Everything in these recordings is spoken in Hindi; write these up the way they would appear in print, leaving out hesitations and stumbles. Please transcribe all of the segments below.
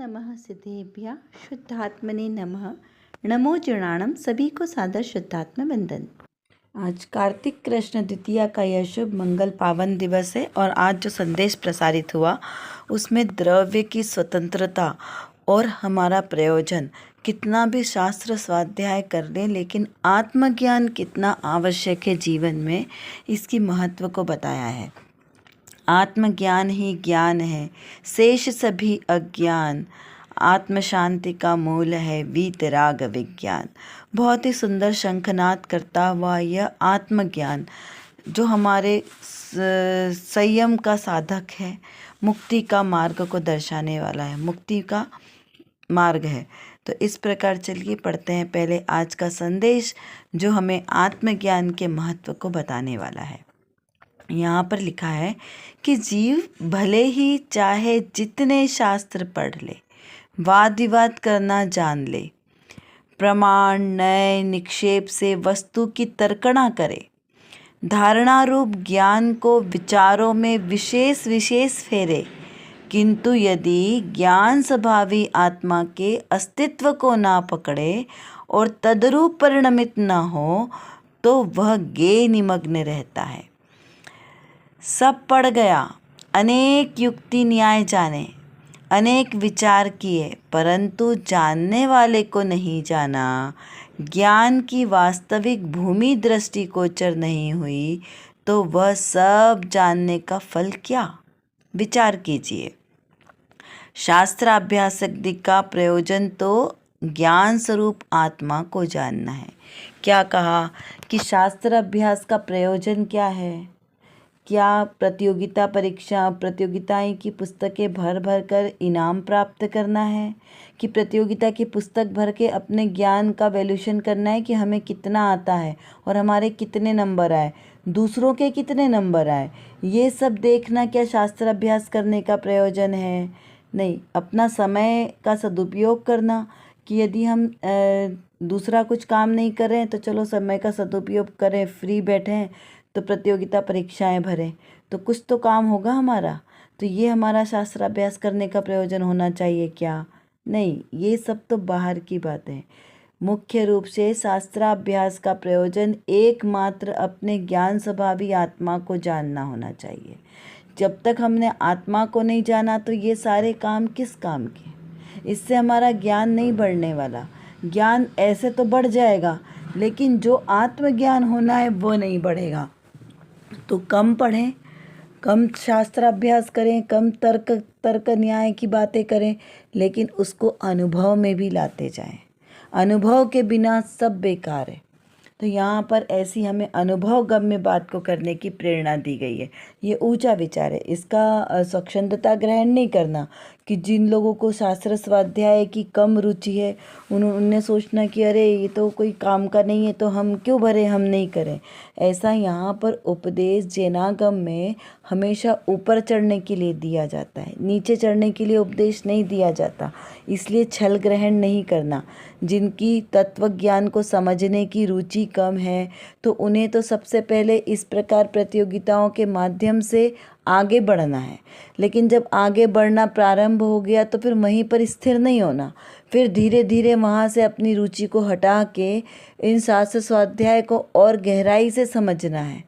नमः सिद्धेभ्यः शुद्धात्मने नमः। नमो जुड़ाणम। सभी को सादर शुद्धात्मा वंदन। आज कार्तिक कृष्ण द्वितीया का यह शुभ मंगल पावन दिवस है और आज जो संदेश प्रसारित हुआ उसमें द्रव्य की स्वतंत्रता और हमारा प्रयोजन, कितना भी शास्त्र स्वाध्याय कर लें लेकिन आत्मज्ञान कितना आवश्यक है जीवन में, इसकी महत्व को बताया है। आत्मज्ञान ही ज्ञान है, शेष सभी अज्ञान, आत्म शांति का मूल है वीतराग विज्ञान। बहुत ही सुंदर शंखनाद करता हुआ यह आत्मज्ञान जो हमारे संयम का साधक है, मुक्ति का मार्ग को दर्शाने वाला है, मुक्ति का मार्ग है। तो इस प्रकार चलिए पढ़ते हैं पहले आज का संदेश जो हमें आत्मज्ञान के महत्व को बताने वाला है। यहाँ पर लिखा है कि जीव भले ही चाहे जितने शास्त्र पढ़ ले, वाद विवाद करना जान ले, प्रमाण नए निक्षेप से वस्तु की तर्कणा करे, धारणा रूप ज्ञान को विचारों में विशेष विशेष फेरे, किंतु यदि ज्ञान स्वभावी आत्मा के अस्तित्व को ना पकड़े और तदरूप परिणमित न हो तो वह गे निमग्न रहता है। सब पढ़ गया, अनेक युक्ति न्याय जाने, अनेक विचार किए, परंतु जानने वाले को नहीं जाना, ज्ञान की वास्तविक भूमि दृष्टि गोचर नहीं हुई तो वह सब जानने का फल क्या? विचार कीजिए। शास्त्राभ्यासक का प्रयोजन तो ज्ञान स्वरूप आत्मा को जानना है। क्या कहा कि शास्त्र अभ्यास का प्रयोजन क्या है? क्या प्रतियोगिता परीक्षा, प्रतियोगिताएं की पुस्तकें भर भर कर इनाम प्राप्त करना है? कि प्रतियोगिता की पुस्तक भर के अपने ज्ञान का वैल्यूएशन करना है कि हमें कितना आता है और हमारे कितने नंबर आए, दूसरों के कितने नंबर आए? ये सब देखना क्या शास्त्र अभ्यास करने का प्रयोजन है? नहीं। अपना समय का सदुपयोग करना कि यदि हम दूसरा कुछ काम नहीं कर रहे हैं तो चलो समय का सदुपयोग करें, फ्री बैठें तो प्रतियोगिता परीक्षाएं भरें तो कुछ तो काम होगा हमारा। तो ये हमारा शास्त्र अभ्यास करने का प्रयोजन होना चाहिए क्या? नहीं, ये सब तो बाहर की बात है। मुख्य रूप से शास्त्राभ्यास का प्रयोजन एकमात्र अपने ज्ञान स्वभावी आत्मा को जानना होना चाहिए। जब तक हमने आत्मा को नहीं जाना तो ये सारे काम किस काम के? इससे हमारा ज्ञान नहीं बढ़ने वाला। ज्ञान ऐसे तो बढ़ जाएगा लेकिन जो आत्मज्ञान होना है वो नहीं बढ़ेगा। तो कम पढ़ें, कम शास्त्र अभ्यास करें, कम तर्क न्याय की बातें करें, लेकिन उसको अनुभव में भी लाते जाएं। अनुभव के बिना सब बेकार है। तो यहाँ पर ऐसी हमें अनुभव गम्य बात को करने की प्रेरणा दी गई है। ये ऊंचा विचार है, इसका स्वच्छंदता ग्रहण नहीं करना कि जिन लोगों को शास्त्र स्वाध्याय की कम रुचि है उन्हें सोचना कि अरे ये तो कोई काम का नहीं है तो हम क्यों भरे, हम नहीं करें। ऐसा यहाँ पर उपदेश जैनागम में हमेशा ऊपर चढ़ने के लिए दिया जाता है, नीचे चढ़ने के लिए उपदेश नहीं दिया जाता। इसलिए छल ग्रहण नहीं करना। जिनकी तत्व ज्ञान को समझने की रुचि कम है तो उन्हें तो सबसे पहले इस प्रकार प्रतियोगिताओं के माध्यम से आगे बढ़ना है। लेकिन जब आगे बढ़ना प्रारंभ हो गया तो फिर वहीं पर स्थिर नहीं होना, फिर धीरे धीरे वहाँ से अपनी रुचि को हटा के इन शास्त्र स्वाध्याय को और गहराई से समझना है।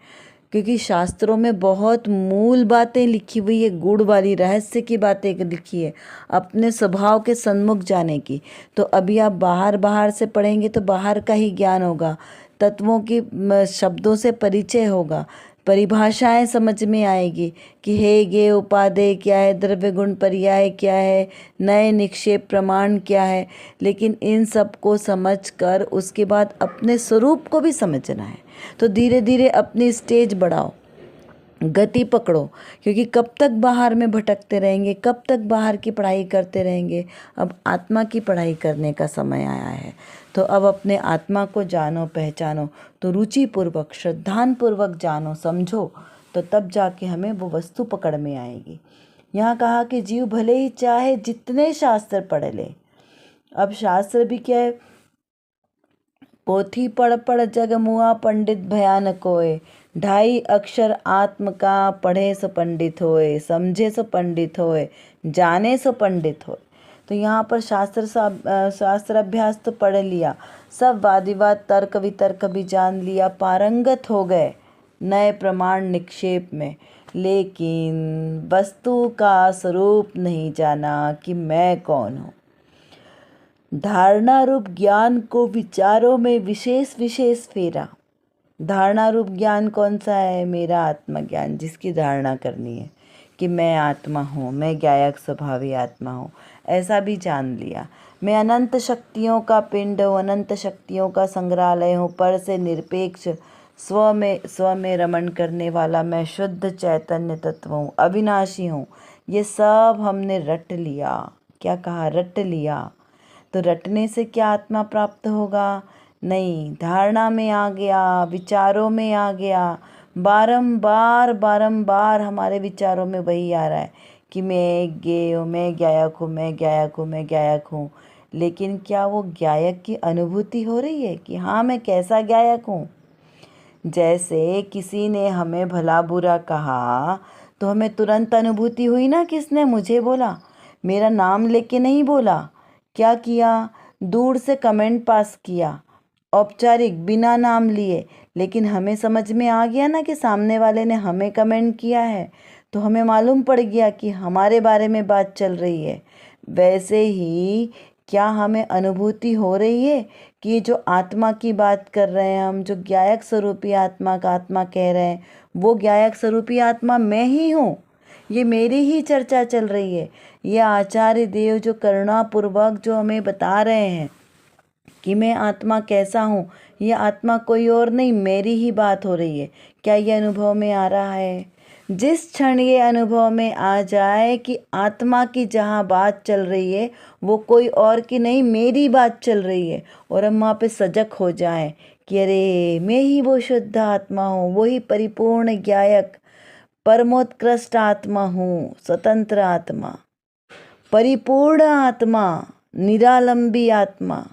क्योंकि शास्त्रों में बहुत मूल बातें लिखी हुई है, गुड़ वाली रहस्य की बातें लिखी है, अपने स्वभाव के सन्मुख जाने की। तो अभी आप बाहर से पढ़ेंगे तो बाहर का ही ज्ञान होगा, तत्वों की शब्दों से परिचय होगा, परिभाषाएं समझ में आएगी कि हे गे उपादेय क्या है, द्रव्य गुण पर्याय क्या है, नए निक्षेप प्रमाण क्या है। लेकिन इन सब को समझकर उसके बाद अपने स्वरूप को भी समझना है। तो धीरे धीरे अपनी स्टेज बढ़ाओ, गति पकड़ो, क्योंकि कब तक बाहर में भटकते रहेंगे, कब तक बाहर की पढ़ाई करते रहेंगे। अब आत्मा की पढ़ाई करने का समय आया है। तो अब अपने आत्मा को जानो, पहचानो, तो रुचिपूर्वक श्रद्धापूर्वक जानो, समझो, तो तब जाके हमें वो वस्तु पकड़ में आएगी। यहाँ कहा कि जीव भले ही चाहे जितने शास्त्र पढ़ ले। अब शास्त्र भी क्या है? पोथी पढ़ पढ़ जग मुआ पंडित भयानक होए, 2.5 अक्षर आत्म का पढ़े सो पंडित होए, समझे सो पंडित होए, जाने सो पंडित होए। तो यहाँ पर शास्त्र अभ्यास तो पढ़ लिया, सब वाद विवाद तर्क वितर्क भी जान लिया, पारंगत हो गए नए प्रमाण निक्षेप में, लेकिन वस्तु का स्वरूप नहीं जाना कि मैं कौन हूँ। धारणा रूप ज्ञान को विचारों में विशेष विशेष फेरा। धारणा रूप ज्ञान कौन सा है? मेरा आत्मज्ञान, जिसकी धारणा करनी है कि मैं आत्मा हूँ, मैं ज्ञायक स्वभावी आत्मा हूँ, ऐसा भी जान लिया। मैं अनंत शक्तियों का पिंड हूँ, अनंत शक्तियों का संग्रहालय हूँ, पर से निरपेक्ष स्व में रमण करने वाला मैं शुद्ध चैतन्य तत्व हूँ, अविनाशी हूँ। ये सब हमने रट लिया। क्या कहा? रट लिया। तो रटने से क्या आत्मा प्राप्त होगा? नहीं, धारणा में आ गया, विचारों में आ गया, बारंबार बारंबार हमारे विचारों में वही आ रहा है कि मैं ज्ञेय हूँ, मैं ज्ञायक हूँ, मैं ज्ञायक हूँ, मैं ज्ञायक हूँ। लेकिन क्या वो ज्ञायक की अनुभूति हो रही है कि हाँ मैं कैसा ज्ञायक हूँ? जैसे किसी ने हमें भला बुरा कहा तो हमें तुरंत अनुभूति हुई ना, किसने मुझे बोला, मेरा नाम लेके नहीं बोला। क्या किया? दूर से कमेंट पास किया, औपचारिक, बिना नाम लिए, लेकिन हमें समझ में आ गया ना कि सामने वाले ने हमें कमेंट किया है, तो हमें मालूम पड़ गया कि हमारे बारे में बात चल रही है। वैसे ही क्या हमें अनुभूति हो रही है कि जो आत्मा की बात कर रहे हैं हम, जो ज्ञायक स्वरूपी आत्मा का आत्मा कह रहे हैं, वो ज्ञायक स्वरूपी आत्मा मैं ही हूँ? ये मेरी ही चर्चा चल रही है। ये आचार्य देव जो करुणापूर्वक जो हमें बता रहे हैं कि मैं आत्मा कैसा हूँ, ये आत्मा कोई और नहीं, मेरी ही बात हो रही है। क्या ये अनुभव में आ रहा है? जिस क्षण ये अनुभव में आ जाए कि आत्मा की जहाँ बात चल रही है वो कोई और की नहीं, मेरी बात चल रही है, और हम वहाँ पे सजग हो जाएं कि अरे मैं ही वो शुद्ध आत्मा हूँ, वही परिपूर्ण ज्ञायक परमोत्कृष्ट आत्मा हूँ, स्वतंत्र आत्मा, परिपूर्ण आत्मा, निरालंबी आत्मा,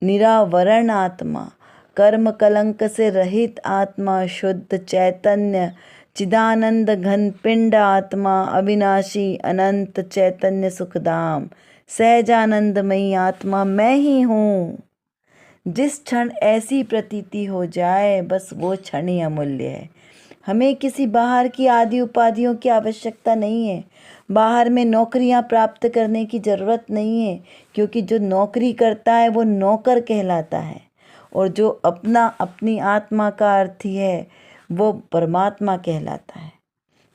निरावरण आत्मा, कर्म कलंक से रहित आत्मा, शुद्ध चैतन्य चिदानंद घन पिंड आत्मा, अविनाशी अनंत चैतन्य सुखधाम, सहजानंदमयी आत्मा मैं ही हूँ। जिस क्षण ऐसी प्रतीति हो जाए, बस वो क्षण ही अमूल्य है। हमें किसी बाहर की आदि उपाधियों की आवश्यकता नहीं है। बाहर में नौकरियां प्राप्त करने की ज़रूरत नहीं है, क्योंकि जो नौकरी करता है वो नौकर कहलाता है, और जो अपनी आत्मा का अर्थी है वो परमात्मा कहलाता है।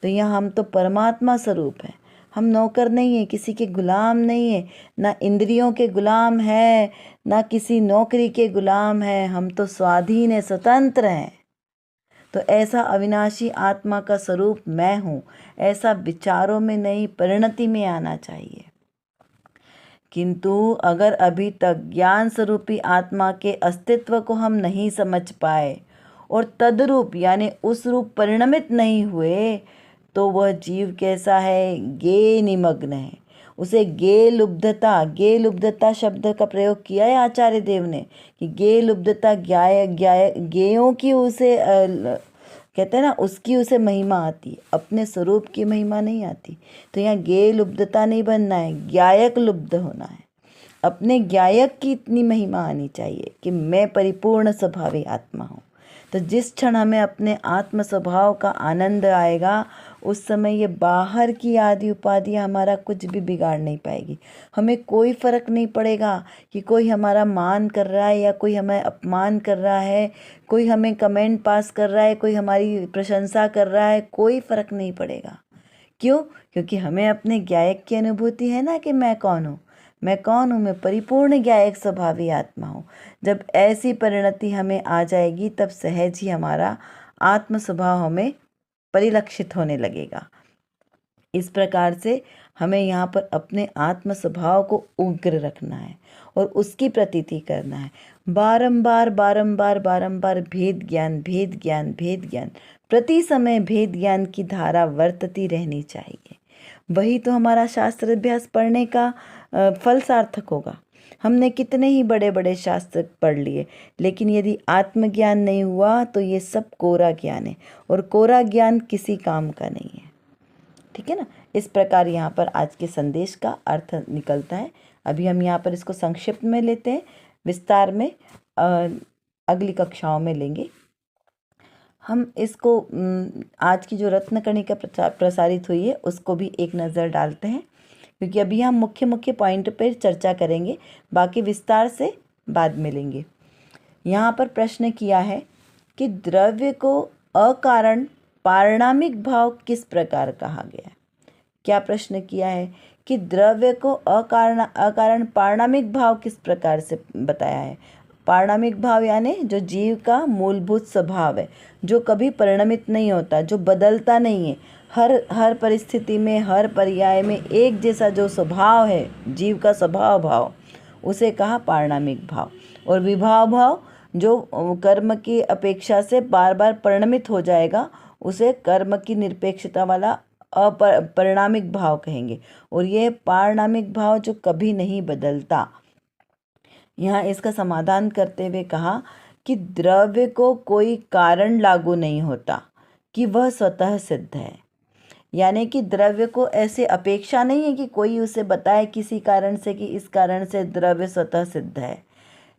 तो यहाँ हम तो परमात्मा स्वरूप हैं, हम नौकर नहीं हैं, किसी के गुलाम नहीं है, ना इंद्रियों के गुलाम है, ना किसी नौकरी के गुलाम है, हम तो स्वाधीन है, स्वतंत्र हैं। तो ऐसा अविनाशी आत्मा का स्वरूप मैं हूँ, ऐसा विचारों में नहीं, परिणति में आना चाहिए। किंतु अगर अभी तक ज्ञान स्वरूपी आत्मा के अस्तित्व को हम नहीं समझ पाए और तद्रूप यानी उस रूप परिणमित नहीं हुए, तो वह जीव कैसा है? गे निमग्न है। उसे गे लुब्धता शब्द का प्रयोग किया है आचार्य देव ने कि गे लुब्धता गेयों की उसे कहते हैं ना, उसकी उसे महिमा आती है, अपने स्वरूप की महिमा नहीं आती। तो यहाँ गे लुब्धता नहीं बनना है, ज्ञायक लुब्ध होना है। अपने ज्ञायक की इतनी महिमा आनी चाहिए कि मैं परिपूर्ण स्वभावी आत्मा हूँ। तो जिस क्षण हमें अपने आत्म स्वभाव का आनंद आएगा, उस समय ये बाहर की आदि उपाधियाँ हमारा कुछ भी बिगाड़ नहीं पाएगी। हमें कोई फ़र्क नहीं पड़ेगा कि कोई हमारा मान कर रहा है या कोई हमें अपमान कर रहा है, कोई हमें कमेंट पास कर रहा है, कोई हमारी प्रशंसा कर रहा है, कोई फ़र्क नहीं पड़ेगा। क्यों? क्योंकि हमें अपने ज्ञायक की अनुभूति है ना कि मैं कौन हूँ, मैं कौन हूँ? मैं परिपूर्ण ज्ञायक स्वभावी आत्मा हूँ। जब ऐसी परिणति हमें आ जाएगी, तब सहज ही हमारा आत्म स्वभाव हमें परिलक्षित होने लगेगा। इस प्रकार से हमें यहाँ पर अपने आत्म स्वभाव को उग्र रखना है और उसकी प्रतीति करना है। बारंबार बारंबार बारंबार भेद ज्ञान, भेद ज्ञान, भेद ज्ञान, प्रति समय भेद ज्ञान की धारा वर्तती रहनी चाहिए। वही तो हमारा शास्त्र अभ्यास पढ़ने का फल सार्थक होगा। हमने कितने ही बड़े बड़े शास्त्र पढ़ लिए, लेकिन यदि आत्मज्ञान नहीं हुआ तो ये सब कोरा ज्ञान है, और कोरा ज्ञान किसी काम का नहीं है। ठीक है ना? इस प्रकार यहाँ पर आज के संदेश का अर्थ निकलता है। अभी हम यहाँ पर इसको संक्षिप्त में लेते हैं, विस्तार में अगली कक्षाओं में लेंगे। हम इसको आज की जो रत्नकणिका प्रसारित हुई है उसको भी एक नज़र डालते हैं, क्योंकि अभी हम मुख्य मुख्य पॉइंट पर चर्चा करेंगे, बाकी विस्तार से बाद में लेंगे। यहाँ पर प्रश्न किया है कि द्रव्य को अकारण पारिणामिक भाव किस प्रकार कहा गया है। क्या प्रश्न किया है कि द्रव्य को अकारण पारिणामिक भाव किस प्रकार से बताया है। पारिणामिक भाव यानी जो जीव का मूलभूत स्वभाव है, जो कभी परिणमित नहीं होता, जो बदलता नहीं है, हर परिस्थिति में, हर पर्याय में एक जैसा जो स्वभाव है, जीव का स्वभाव भाव, उसे कहा पारिणामिक भाव। और विभाव भाव जो कर्म की अपेक्षा से बार बार परिणमित हो जाएगा, उसे कर्म की निरपेक्षता वाला अपरिणामिक भाव कहेंगे। और ये पारिणामिक भाव जो कभी नहीं बदलता। यहाँ इसका समाधान करते हुए कहा कि द्रव्य को कोई कारण लागू नहीं होता कि वह स्वतः सिद्ध है। यानी कि द्रव्य को ऐसे अपेक्षा नहीं है कि कोई उसे बताए किसी कारण से कि इस कारण से द्रव्य स्वतः सिद्ध है।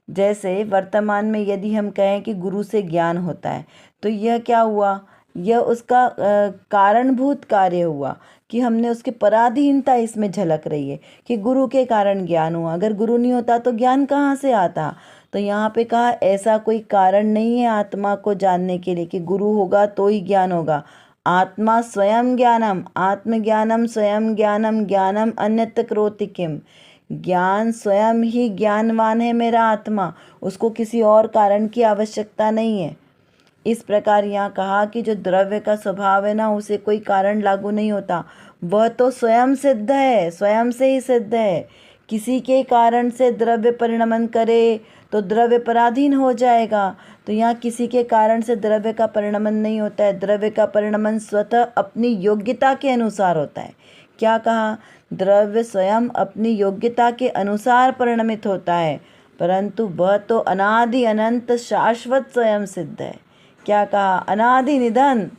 जैसे वर्तमान में यदि हम कहें कि गुरु से ज्ञान होता है, तो यह क्या हुआ, यह उसका कारणभूत कार्य हुआ कि हमने उसकी पराधीनता इसमें झलक रही है कि गुरु के कारण ज्ञान हुआ। अगर गुरु नहीं होता तो ज्ञान कहाँ से आता। तो यहाँ पे कहा ऐसा कोई कारण नहीं है आत्मा को जानने के लिए कि गुरु होगा तो ही ज्ञान होगा। आत्मा स्वयं ज्ञानम, आत्मज्ञानम स्वयं ज्ञानम, ज्ञानम अन्यत्र करोति किम। ज्ञान स्वयं ही ज्ञानवान है मेरा आत्मा, उसको किसी और कारण की आवश्यकता नहीं है। इस प्रकार यहाँ कहा कि जो द्रव्य का स्वभाव है ना, उसे कोई कारण लागू नहीं होता, वह तो स्वयं सिद्ध है, स्वयं से ही सिद्ध है। किसी के कारण से द्रव्य परिणमन करे तो द्रव्य पराधीन हो जाएगा। तो यहाँ किसी के कारण से द्रव्य का परिणमन नहीं होता है। द्रव्य का परिणमन स्वतः अपनी योग्यता के अनुसार होता है। क्या कहा, द्रव्य स्वयं अपनी योग्यता के अनुसार परिणमित होता है, परंतु वह तो अनादि अनंत शाश्वत स्वयं सिद्ध है। क्या कहा, अनादि निधन,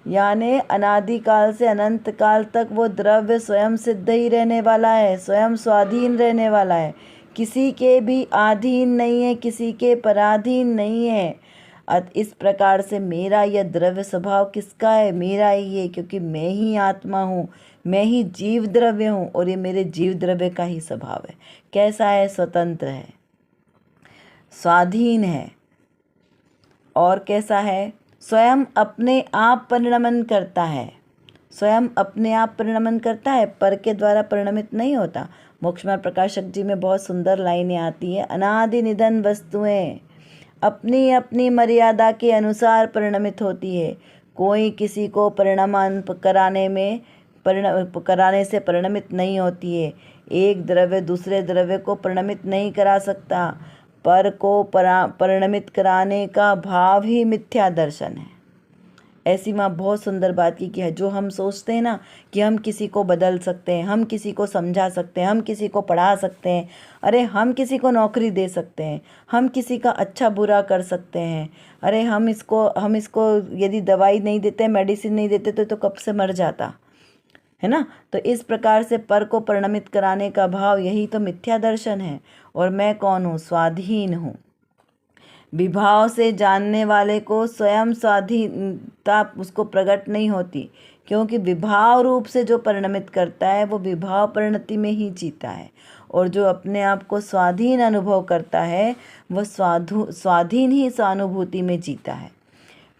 यानी अनादिकाल से अनंत काल तक वो द्रव्य स्वयं सिद्ध ही रहने वाला है, स्वयं स्वाधीन रहने वाला है, किसी के भी अधीन नहीं है, किसी के पराधीन नहीं है। इस प्रकार से मेरा यह द्रव्य स्वभाव किसका है, मेरा ही है, क्योंकि मैं ही आत्मा हूँ, मैं ही जीव द्रव्य हूँ और ये मेरे जीव द्रव्य का ही स्वभाव है। कैसा है, स्वतंत्र है, स्वाधीन है। और कैसा है, स्वयं अपने आप परिणमन करता है, स्वयं अपने आप परिणमन करता है, पर के द्वारा परिणमित नहीं होता। मोक्षमार्ग प्रकाशक जी में बहुत सुंदर लाइनें आती है, अनादि निधन वस्तुएं अपनी अपनी मर्यादा के अनुसार परिणमित होती है। कोई किसी को परिणमन कराने से परिणमित नहीं होती है। एक द्रव्य दूसरे द्रव्य को परिणमित नहीं करा सकता। पर को परिणमित कराने का भाव ही मिथ्या दर्शन है। ऐसी माँ बहुत सुंदर बात की है। जो हम सोचते हैं ना कि हम किसी को बदल सकते हैं, हम किसी को समझा सकते हैं, हम किसी को पढ़ा सकते हैं, अरे हम किसी को नौकरी दे सकते हैं, हम किसी का अच्छा बुरा कर सकते हैं, अरे हम इसको यदि दवाई नहीं देते, मेडिसिन नहीं देते तो कब से मर जाता है ना। तो इस प्रकार से पर को परिणमित कराने का भाव, यही तो मिथ्या दर्शन है। और मैं कौन हूँ, स्वाधीन हूँ। विभाव से जानने वाले को स्वयं स्वाधीनता उसको प्रकट नहीं होती, क्योंकि विभाव रूप से जो परिणमित करता है वो विभाव परिणति में ही जीता है। और जो अपने आप को स्वाधीन अनुभव करता है वह स्वाधीन ही स्वानुभूति में जीता है।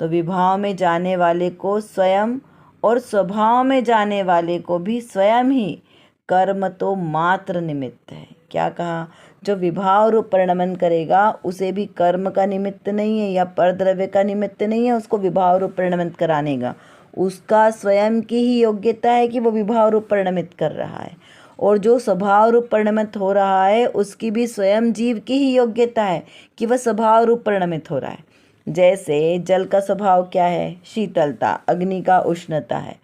तो विभाव में जाने वाले को स्वयं और स्वभाव में जाने वाले को भी स्वयं ही, कर्म तो मात्र निमित्त है। क्या कहा, जो विभाव रूप परिणमन करेगा उसे भी कर्म का निमित्त नहीं है या परद्रव्य का निमित्त नहीं है उसको विभाव रूप परिणमित कराने का। उसका स्वयं की ही योग्यता है कि वो विभाव रूप परिणमित कर रहा है। और जो स्वभाव रूप परिणमित हो रहा है उसकी भी स्वयं जीव की ही योग्यता है कि वह स्वभाव रूप परिणमित हो रहा है। जैसे जल का स्वभाव क्या है, शीतलता, अग्नि का उष्णता है।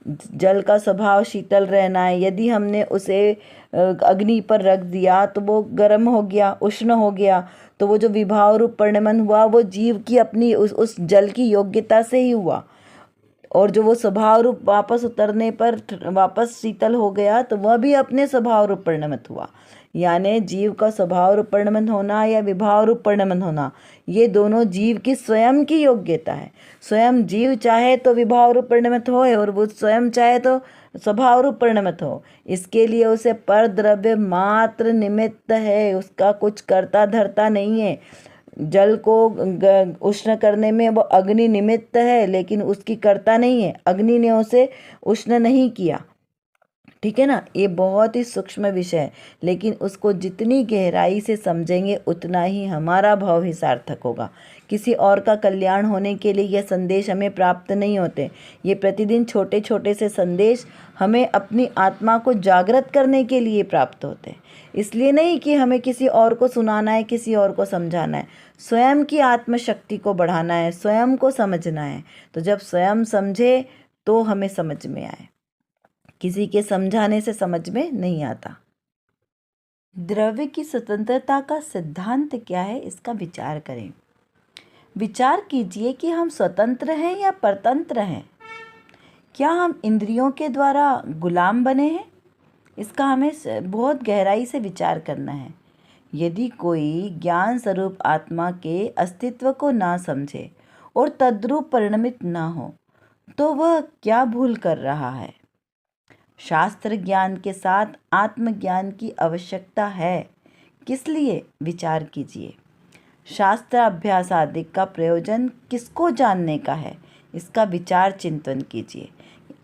जल का स्वभाव शीतल रहना है, यदि हमने उसे अग्नि पर रख दिया तो वो गर्म हो गया, उष्ण हो गया। तो वो जो विभाव रूप परिणमन हुआ वो जीव की अपनी उस जल की योग्यता से ही हुआ। और जो वो स्वभाव रूप वापस उतरने पर वापस शीतल हो गया तो वह भी अपने स्वभाव रूप परिणमित हुआ। यानी जीव का स्वभाव रूप परिणमन होना या विभाव रूप परिणमन होना, ये दोनों जीव की स्वयं की योग्यता है। स्वयं जीव चाहे तो विभाव रूप परिणमित हो और वो स्वयं चाहे तो स्वभाव रूप परिणमित हो। इसके लिए उसे पर द्रव्य मात्र निमित्त है, उसका कुछ करता धरता नहीं है। जल को उष्ण करने में वो अग्नि निमित्त है, लेकिन उसकी कर्ता नहीं है। अग्नि ने उसे उष्ण नहीं किया, ठीक है ना। ये बहुत ही सूक्ष्म विषय है, लेकिन उसको जितनी गहराई से समझेंगे उतना ही हमारा भाव ही सार्थक होगा। किसी और का कल्याण होने के लिए यह संदेश हमें प्राप्त नहीं होते। ये प्रतिदिन छोटे छोटे से संदेश हमें अपनी आत्मा को जागृत करने के लिए प्राप्त होते हैं। इसलिए नहीं कि हमें किसी और को सुनाना है, किसी और को समझाना है। स्वयं की आत्मशक्ति को बढ़ाना है, स्वयं को समझना है। तो जब स्वयं समझे तो हमें समझ में आए, किसी के समझाने से समझ में नहीं आता। द्रव्य की स्वतंत्रता का सिद्धांत क्या है, इसका विचार करें। विचार कीजिए कि हम स्वतंत्र हैं या परतंत्र हैं। क्या हम इंद्रियों के द्वारा गुलाम बने हैं? इसका हमें बहुत गहराई से विचार करना है। यदि कोई ज्ञान स्वरूप आत्मा के अस्तित्व को ना समझे और तद्रूप परिणमित ना हो तो वह क्या भूल कर रहा है? शास्त्र ज्ञान के साथ आत्मज्ञान की आवश्यकता है। किस लिए? विचार कीजिए। शास्त्र अभ्यास आदि का प्रयोजन किसको जानने का है, इसका विचार चिंतन कीजिए।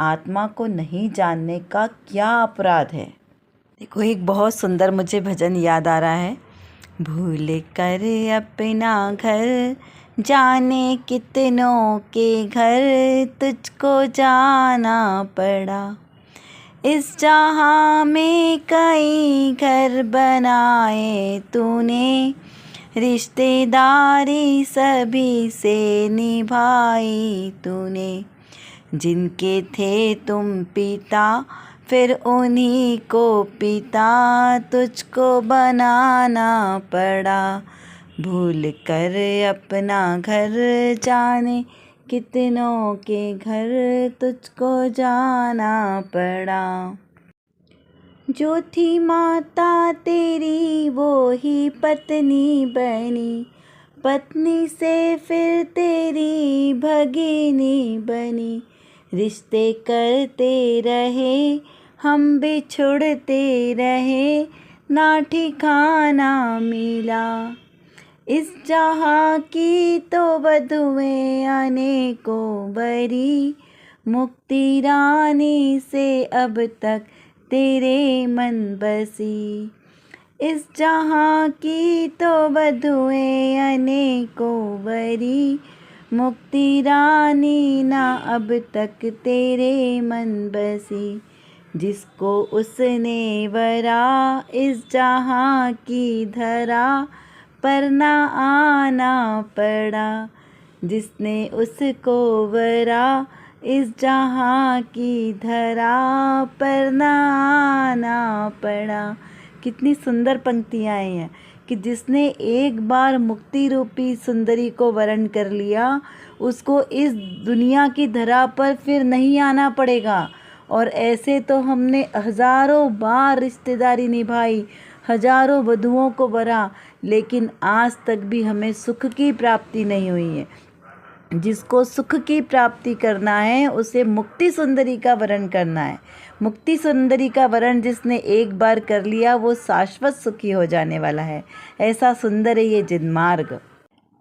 आत्मा को नहीं जानने का क्या अपराध है? देखो, एक बहुत सुंदर मुझे भजन याद आ रहा है। भूल कर अपना घर जाने कितनों के घर, तुझको जाना पड़ा। इस जहाँ में कई घर बनाए तूने, रिश्तेदारी सभी से निभाई तूने। जिनके थे तुम पिता फिर उन्हीं को पिता तुझको बनाना पड़ा। भूल कर अपना घर जाने कितनों के घर, तुझको जाना पड़ा। जो थी माता तेरी वो ही पत्नी बनी, पत्नी से फिर तेरी भगिनी बनी। रिश्ते करते रहे हम बिछुड़ते रहे, ना ठिकाना मिला। इस जहाँ की तो वधुएं अनेकों बरी, मुक्ति रानी से अब तक तेरे मन बसी। इस जहाँ की तो वधुएं अनेकों बरी, मुक्ति रानी ना अब तक तेरे मन बसी। जिसको उसने वरा इस जहाँ की धरा, पर ना आना पड़ा। जिसने उसको वरा इस जहाँ की धरा, पर ना आना पड़ा। कितनी सुंदर पंक्तियाँ हैं कि जिसने एक बार मुक्ति रूपी सुंदरी को वरण कर लिया, उसको इस दुनिया की धरा पर फिर नहीं आना पड़ेगा। और ऐसे तो हमने हजारों बार रिश्तेदारी निभाई, हजारों वधुओं को वरा, लेकिन आज तक भी हमें सुख की प्राप्ति नहीं हुई है। जिसको सुख की प्राप्ति करना है उसे मुक्ति सुंदरी का वरण करना है। मुक्ति सुंदरी का वरण जिसने एक बार कर लिया वो शाश्वत सुखी हो जाने वाला है। ऐसा सुंदर है ये जिनमार्ग।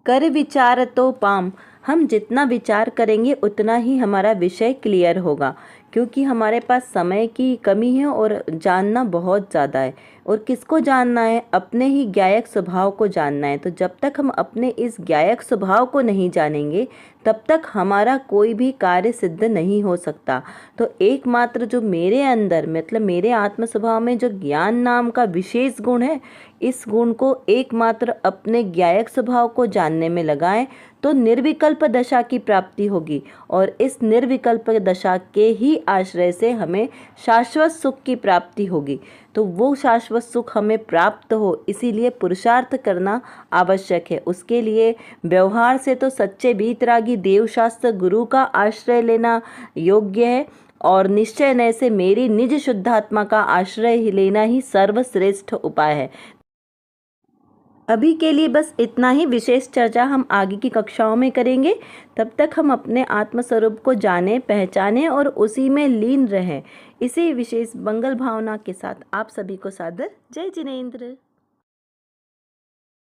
कर विचार तो पाम, हम जितना विचार करेंगे उतना ही हमारा विषय क्लियर होगा, क्योंकि हमारे पास समय की कमी है और जानना बहुत ज़्यादा है। और किसको जानना है? अपने ही ज्ञायक स्वभाव को जानना है। तो जब तक हम अपने इस ज्ञायक स्वभाव को नहीं जानेंगे तब तक हमारा कोई भी कार्य सिद्ध नहीं हो सकता। तो एकमात्र जो मेरे अंदर मतलब मेरे आत्म स्वभाव में जो ज्ञान नाम का विशेष गुण है, इस गुण को एकमात्र अपने ज्ञायक स्वभाव को जानने में लगाएं तो निर्विकल्प दशा की प्राप्ति होगी। और इस निर्विकल्प दशा के ही आश्रय से हमें शाश्वत सुख की प्राप्ति होगी। तो वो शाश्वत सुख हमें प्राप्त हो, इसीलिए पुरुषार्थ करना आवश्यक है। उसके लिए व्यवहार से तो सच्चे वीतरागी देवशास्त्र गुरु का आश्रय लेना योग्य है, और निश्चय नय से मेरी निज शुद्धात्मा का आश्रय लेना ही सर्वश्रेष्ठ उपाय है। अभी के लिए बस इतना ही। विशेष चर्चा हम आगे की कक्षाओं में करेंगे। तब तक हम अपने आत्मस्वरूप को जाने, पहचाने और उसी में लीन रहें। इसी विशेष मंगल भावना के साथ आप सभी को सादर जय जिनेंद्र।